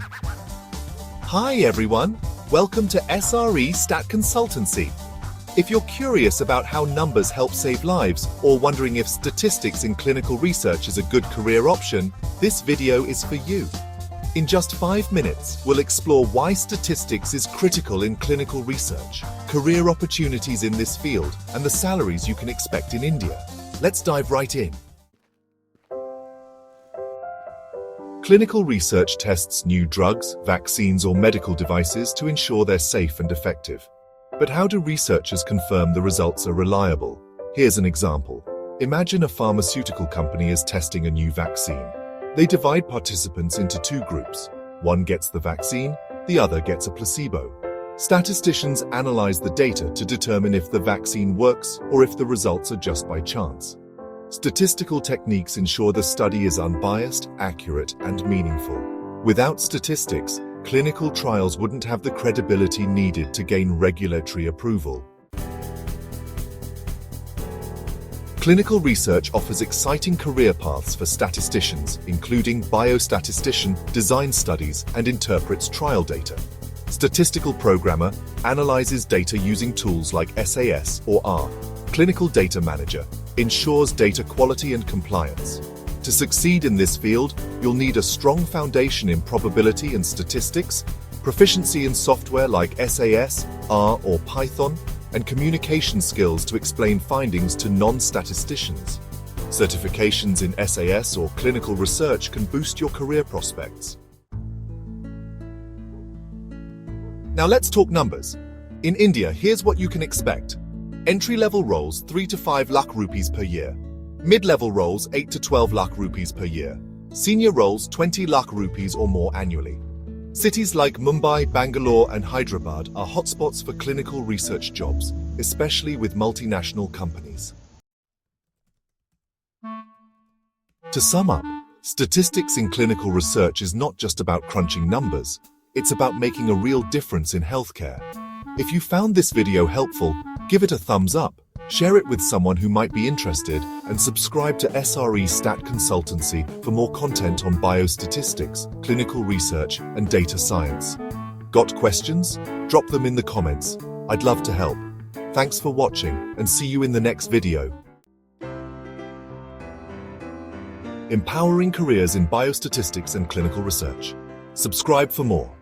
Hi everyone, welcome to SRE StatConsultancy. If you're curious about how numbers help save lives or wondering if statistics in clinical research is a good career option, this video is for you. In just 5 minutes, we'll explore why statistics is critical in clinical research, career opportunities in this field, and the salaries you can expect in India. Let's dive right in. Clinical research tests new drugs, vaccines, or medical devices to ensure they're safe and effective. But how do researchers confirm the results are reliable? Here's an example. Imagine a pharmaceutical company is testing a new vaccine. They divide participants into 2 groups. One gets the vaccine, the other gets a placebo. Statisticians analyze the data to determine if the vaccine works or if the results are just by chance. Statistical techniques ensure the study is unbiased, accurate, and meaningful. Without statistics, clinical trials wouldn't have the credibility needed to gain regulatory approval. Clinical research offers exciting career paths for statisticians, including biostatistician, designs studies, and interprets trial data. Statistical programmer analyzes data using tools like SAS or R. Clinical data manager ensures data quality and compliance. To succeed in this field, you'll need a strong foundation in probability and statistics, proficiency in software like SAS, R, or Python, and communication skills to explain findings to non-statisticians. Certifications in SAS or clinical research can boost your career prospects. Now let's talk numbers. In India, here's what you can expect. Entry-level roles 3 to 5 lakh rupees per year. Mid-level roles 8 to 12 lakh rupees per year. Senior roles 20 lakh rupees or more annually. Cities like Mumbai, Bangalore, and Hyderabad are hotspots for clinical research jobs, especially with multinational companies. To sum up, statistics in clinical research is not just about crunching numbers, it's about making a real difference in healthcare. If you found this video helpful, give it a thumbs up, share it with someone who might be interested, and subscribe to SRE StatConsultancy for more content on biostatistics, clinical research, and data science. Got questions? Drop them in the comments. I'd love to help. Thanks for watching, and see you in the next video. Empowering careers in biostatistics and clinical research. Subscribe for more.